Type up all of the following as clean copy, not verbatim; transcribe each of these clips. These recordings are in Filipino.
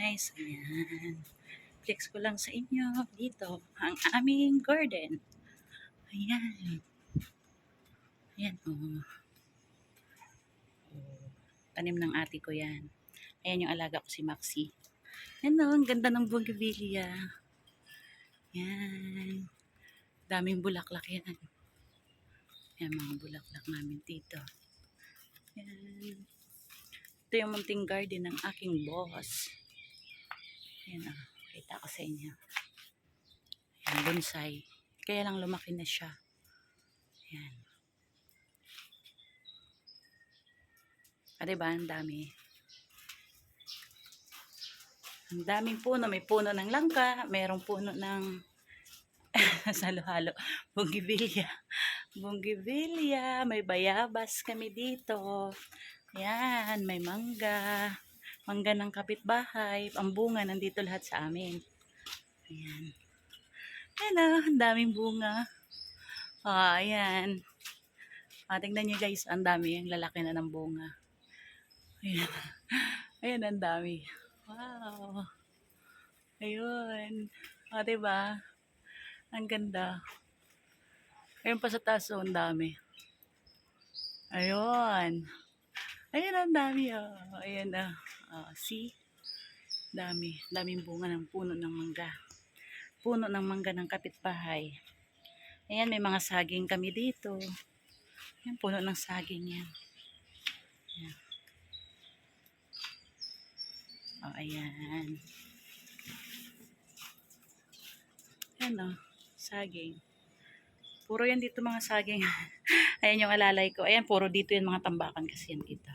guys, ayan. Flex ko lang sa inyo dito ang aming garden. Ayan. Ayan, oh. Tanim ng ate ko yan. Ayan yung alaga ko si Maxi. Ayan oh, ang ganda ng bougainvillea. Ayan. Daming bulaklak yan. Ayan mga bulaklak namin dito. Ayan. Ito yung munting garden ng aking boss. Ayan oh. Kita ko sa inyo. Ayan, bonsai. Kaya lang lumaki na siya. Ayan. Diba? Ang dami. Ang daming puno. May puno ng langka. Mayroong puno ng halo-halo. Bougainvillea. Bougainvillea. May bayabas kami dito. Ayan. May mangga. Mangga ng kapitbahay. Ang bunga nandito lahat sa amin. Ayan. Ayan, ang daming bunga. Ayan. Tingnan nyo guys. Ang dami. Ang lalaki na ng bunga. Ayan. Ayan, ang dami. Wow. Ayun. Diba? Ang ganda. Ayun pa sa taas, ang dami. Ayun. Ayun, ang dami. Ayan, see? Dami. Daming bunga ng puno ng mangga. Puno ng mangga ng kapitbahay. Ayan, may mga saging kami dito. Ayan, puno ng saging yan. Ayan. Ayan. Ayan saging. Puro yan dito mga saging. Ayan yung alalay ko. Ayan, puro dito yung mga tambakan kasi yan dito.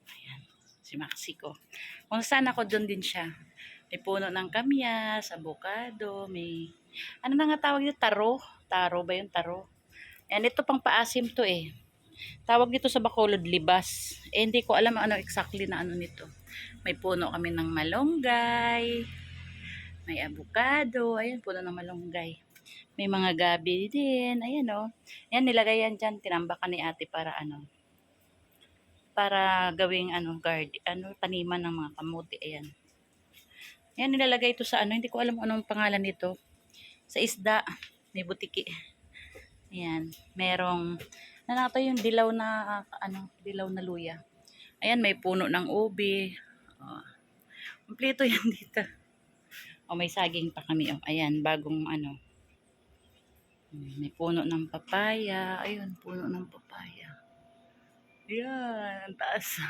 Ayan, si Maxi ko. Kung saan ako, doon din siya. May puno ng kamyas, avocado, may... Ano na nga tawag dito? Taro? Taro ba yung taro? Ayan, ito pang paasim to eh. Tawag dito sa Bacolod, libas. Hindi ko alam ano exactly na ano nito. May puno kami ng malunggay. May avocado. Ayan, puno ng malunggay. May mga gabi din. Ayan o. Ayan, nilagay yan dyan. Tinambakan ni ate para ano. Para gawing taniman ng mga kamuti. Ayan. Ayan, nilalagay ito sa ano. Hindi ko alam anong pangalan nito. Sa isda. May butiki. Ayan. Merong, yung dilaw na, dilaw na luya. Ayan, may puno ng ubi. Kompleto yan dito. May saging pa kami. Ayan, bagong may puno ng papaya. Ayun, puno ng papaya. Ayan, ang taas.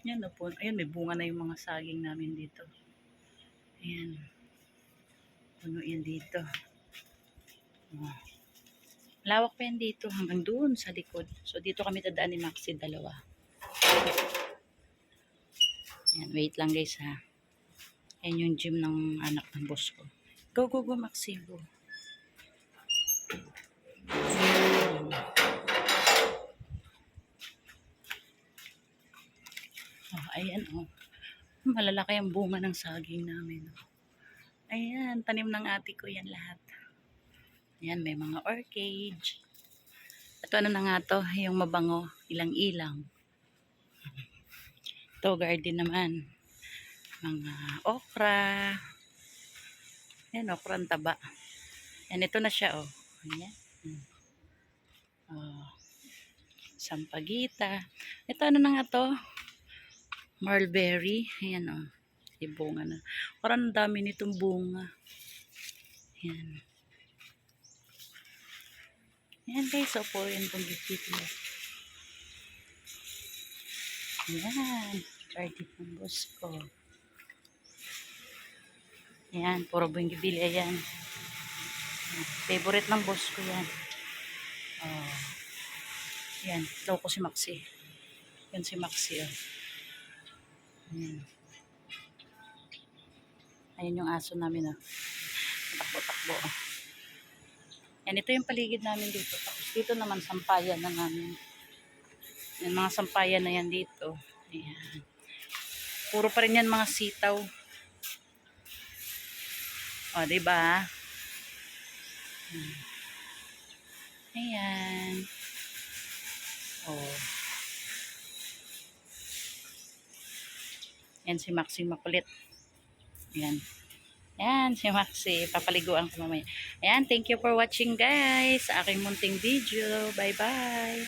Yan po. Ayan, may bunga na yung mga saging namin dito. Ayan. Puno yan dito. Lawak pa yan dito hanggang doon sa likod. So, dito kami dadaan ni Maxi, dalawa. Ayan, wait lang guys ha. Ayan yung gym ng anak ng boss ko. Go, go, go, Maxi, go. Ayan, malalaki ang bunga ng saging namin. Ayan, tanim ng ate ko yan lahat. Ayan, may mga orchid. Ito ano na nga to, yung mabango, ilang-ilang. Ito, garden naman. Mga okra. Ayan, okra ang taba. Ayan, ito na siya, Ayan. Sampagita. Ito ano na nga to? Mulberry. Ayan, yung bunga na. Parang dami nitong bunga. Ayan. Ayan guys, po yan pong gipito. Ayan. Garden ng boss ko. Ayan, puro bougainvillea yan. Favorite ng boss ko yan. Ayan, daw ko si Maxi. Yan si Maxi, Ayan. Ayan yung aso namin, Takbo-takbo, Yan, ito yung paligid namin dito. Tapos dito naman, sampayan na namin. Yan, mga sampayan na yan dito. Ayan. Puro pa rin yan mga sitaw. Diba? Ayan. Yan si Maxi makulit. Yan. Yan si Maxi. Papaliguan ko mamaya. Ayan, thank you for watching guys sa aking munting video. Bye bye.